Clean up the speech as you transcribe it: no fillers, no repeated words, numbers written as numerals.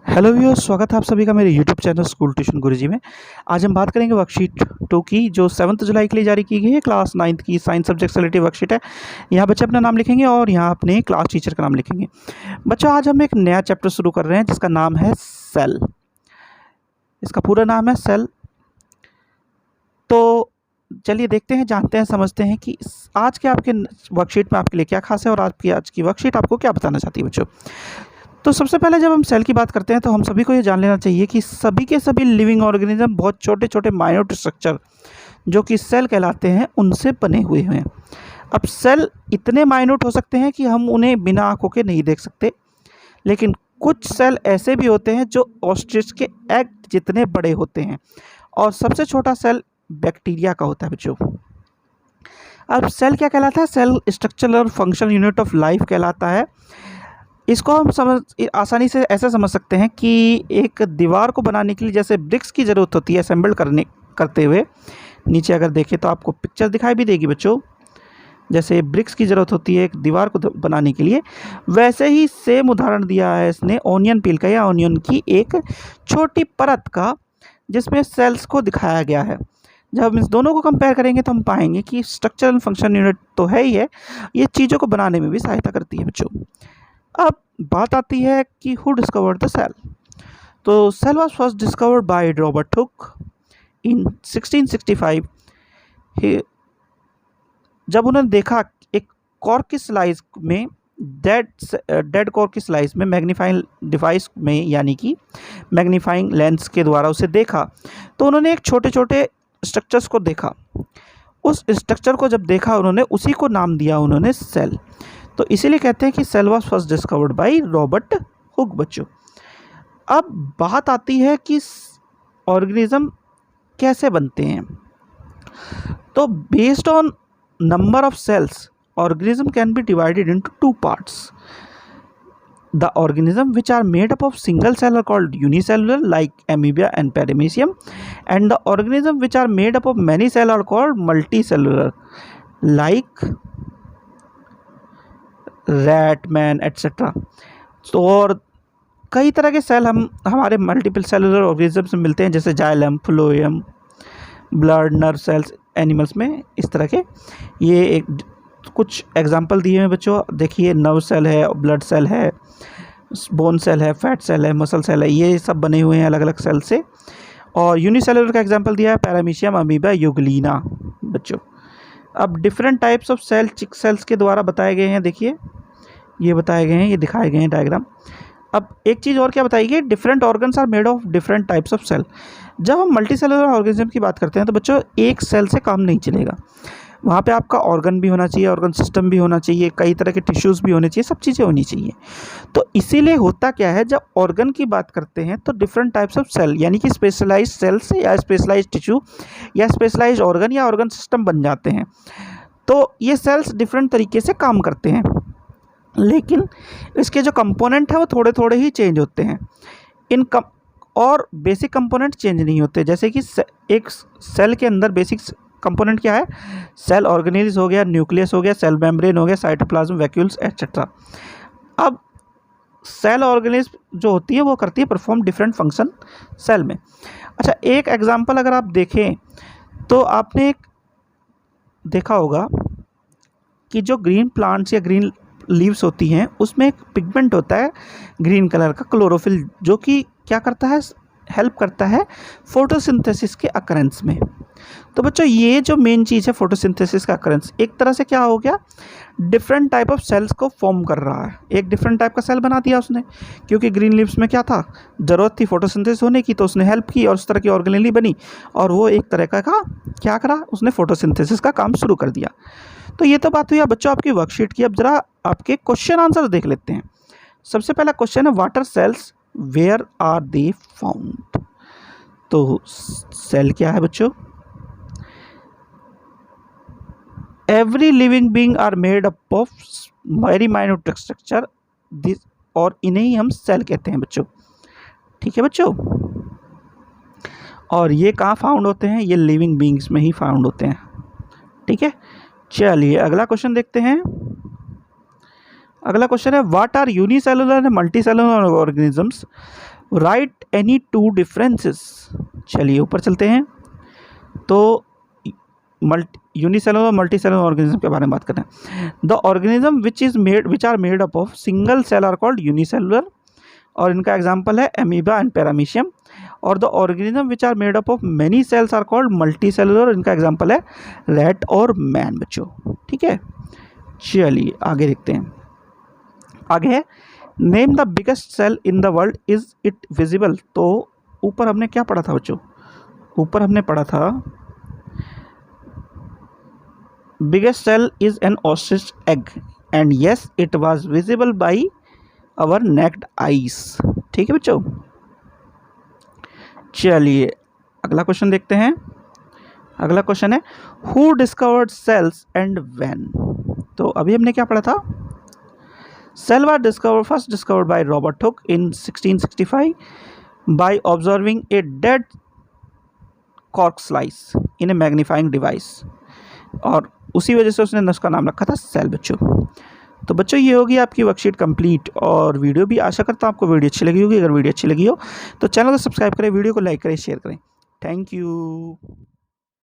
Hello viewers, स्वागत है आप सभी का मेरे यूट्यूब चैनल स्कूल ट्यूशन गुरुजी में। आज हम बात करेंगे वर्कशीट 2 की, जो 7 जुलाई के लिए जारी की गई है। क्लास 9th की साइंस सब्जेक्ट से रिलेटेड वर्कशीट है। यहाँ बच्चे अपना नाम लिखेंगे और यहाँ अपने क्लास टीचर का नाम लिखेंगे। बच्चों, आज हम एक नया चैप्टर शुरू कर रहे हैं जिसका नाम है सेल। इसका पूरा नाम है सेल। तो चलिए देखते हैं, जानते हैं, समझते हैं कि आज के आपके वर्कशीट में आपके लिए क्या खास है और आज की वर्कशीट आपको क्या बताना चाहती है बच्चों। तो सबसे पहले जब हम सेल की बात करते हैं तो हम सभी को ये जान लेना चाहिए कि सभी के सभी लिविंग ऑर्गेनिज्म बहुत छोटे छोटे माइन्यूट स्ट्रक्चर जो कि सेल कहलाते हैं उनसे बने हुए हैं। अब सेल इतने माइन्यूट हो सकते हैं कि हम उन्हें बिना आंखों के नहीं देख सकते, लेकिन कुछ सेल ऐसे भी होते हैं जो ऑस्ट्रिच के एग जितने बड़े होते हैं। और सबसे छोटा सेल बैक्टीरिया का होता है बच्चों। अब सेल क्या कहलाता है? सेल स्ट्रक्चरल और फंक्शनल यूनिट ऑफ लाइफ कहलाता है। इसको हम आसानी से ऐसे समझ सकते हैं कि एक दीवार को बनाने के लिए जैसे ब्रिक्स की ज़रूरत होती है असेंबल करते हुए, नीचे अगर देखें तो आपको पिक्चर दिखाई भी देगी बच्चों, जैसे ब्रिक्स की ज़रूरत होती है एक दीवार को बनाने के लिए, वैसे ही सेम उदाहरण दिया है इसने ऑनियन पील का या ऑनियन की एक छोटी परत का, जिसमें सेल्स को दिखाया गया है। जब हम इस दोनों को कंपेयर करेंगे तो हम पाएंगे कि स्ट्रक्चर एंड फंक्शन यूनिट तो है ही है, ये चीज़ों को बनाने में भी सहायता करती है बच्चों। अब बात आती है कि हु डिस्कवर्ड द सेल। तो cell was first discovered by Robert Hooke in 1665। जब उन्होंने देखा एक कॉर्क की स्लाइस में डेड कॉर्क की स्लाइस में मैग्नीफाइंग डिवाइस में, यानी कि मैग्नीफाइंग लेंस के द्वारा उसे देखा, तो उन्होंने एक छोटे छोटे स्ट्रक्चर्स को देखा। उस स्ट्रक्चर को जब देखा उन्होंने, उसी को नाम दिया उन्होंने सेल। तो इसीलिए कहते हैं कि cell was first discovered by Robert Hooke बच्चों। अब बात आती है कि ऑर्गेनिज्म कैसे बनते हैं। तो based on number of cells, organism can be divided into 2 parts. The organism which are made up of single cell are called unicellular, like amoeba and paramecium, and the organism which are made up of many cell are called multicellular, like rat, man, etcetera. तो और कई तरह के cell हमारे multiple cellular organism में मिलते हैं, जैसे xylem, phloem, blood, nerve cells animals में, इस तरह के। ये एक कुछ एग्जांपल दिए हैं बच्चों, देखिए नर्व सेल है, ब्लड सेल है, बोन सेल है, फैट सेल है, मसल सेल है, ये सब बने हुए हैं अलग अलग सेल से। और यूनिसेलुलर का एग्जांपल दिया है पैरामीशियम, अमीबा, यूग्लिना बच्चों। अब डिफरेंट टाइप्स ऑफ सेल चिक सेल्स के द्वारा बताए गए हैं, देखिए ये बताए गए हैं, ये दिखाए गए हैं डायग्राम। अब एक चीज़ और क्या बताई गई, different organs are made of different types of cell. जब हम मल्टी सेलुलर ऑर्गेनिज्म की बात करते हैं तो बच्चों एक सेल से काम नहीं चलेगा, वहाँ पे आपका ऑर्गन भी होना चाहिए, ऑर्गन सिस्टम भी होना चाहिए, कई तरह के टिश्यूज़ भी होने चाहिए, सब चीज़ें होनी चाहिए। तो इसीलिए होता क्या है, जब ऑर्गन की बात करते हैं तो डिफरेंट टाइप्स ऑफ सेल, यानी कि स्पेशलाइज्ड सेल्स या स्पेशलाइज्ड टिश्यू या स्पेशलाइज्ड ऑर्गन या ऑर्गन सिस्टम बन जाते हैं। तो ये सेल्स डिफरेंट तरीके से काम करते हैं, लेकिन इसके जो कंपोनेंट है वो थोड़े थोड़े ही चेंज होते हैं। और बेसिक कंपोनेंट चेंज नहीं होते। जैसे कि एक सेल के अंदर बेसिक कंपोनेंट क्या है, सेल ऑर्गेनेल्स हो गया, न्यूक्लियस हो गया, सेल मेम्ब्रेन हो गया, साइटोप्लाज्म, वैक्यूल्स एट्सेट्रा। अब सेल ऑर्गेनेल्स जो होती है वो करती है परफॉर्म डिफरेंट फंक्शन सेल में। अच्छा, एक एग्जांपल अगर आप देखें तो आपने एक देखा होगा कि जो ग्रीन प्लांट्स या ग्रीन लीव्स होती हैं उसमें एक पिगमेंट होता है ग्रीन कलर का, क्लोरोफिल, जो कि क्या करता है, हेल्प करता है फोटोसिंथेसिस के अकरेंस में। तो बच्चों ये जो मेन चीज़ है फोटोसिंथेसिस का अकरेंस, एक तरह से क्या हो गया, डिफरेंट टाइप ऑफ सेल्स को फॉर्म कर रहा है। एक डिफरेंट टाइप का सेल बना दिया उसने, क्योंकि ग्रीन लीव्स में क्या था, ज़रूरत थी फोटोसिंथेसिस होने की, तो उसने हेल्प की और उस तरह की ऑर्गेनेली बनी, और वो एक तरह का क्या करा, उसने फोटोसिंथेसिस का काम शुरू कर दिया। तो ये तो बात हुई बच्चों आपकी वर्कशीट की। अब जरा आपके क्वेश्चन आंसर देख लेते हैं। सबसे पहला क्वेश्चन है, what are cells where are they found. तो सेल क्या है बच्चों, every living being are made up of very minute structure, this, और इन्हें ही हम सेल कहते हैं बच्चों। ठीक है बच्चों, और ये कहाँ फाउंड होते हैं, ये लिविंग बीइंग्स में ही फाउंड होते हैं। ठीक है, चलिए अगला क्वेश्चन देखते हैं। अगला क्वेश्चन है, what are unicellular and multi cellular organisms write any two differences. चलिए ऊपर चलते हैं। तो यूनिसेलुलर और मल्टी सेलुलर ऑर्गेनिज्म के बारे में बात करते हैं। The organism which are made up of single cell are called unicellular, और इनका एग्जांपल है एमीबा एंड पैरामीशियम। और the organism which are made up of many cells are called multi cellular, इनका एग्जांपल है रैट और man बच्चों। ठीक है, चलिए आगे देखते हैं। आगे है name the biggest cell in the world, is it visible. तो ऊपर हमने क्या पढ़ा था बच्चों? ऊपर हमने पढ़ा था biggest cell is an ostrich egg and yes it was visible by our naked eyes। ठीक है बच्चों, चलिए अगला क्वेश्चन देखते हैं। अगला क्वेश्चन है who discovered cells and when. तो अभी हमने क्या पढ़ा था? Cell was first discovered by Robert Hooke in 1665 by observing a dead cork slice in a magnifying device, और उसी वजह से उसने उसका नाम रखा था सेल बच्चों। तो बच्चों ये होगी आपकी वर्कशीट कंप्लीट और वीडियो भी। आशा करता हूँ आपको वीडियो अच्छी लगी होगी। अगर वीडियो अच्छी लगी हो तो चैनल को सब्सक्राइब करें, वीडियो को लाइक करें, शेयर करें। Thank you.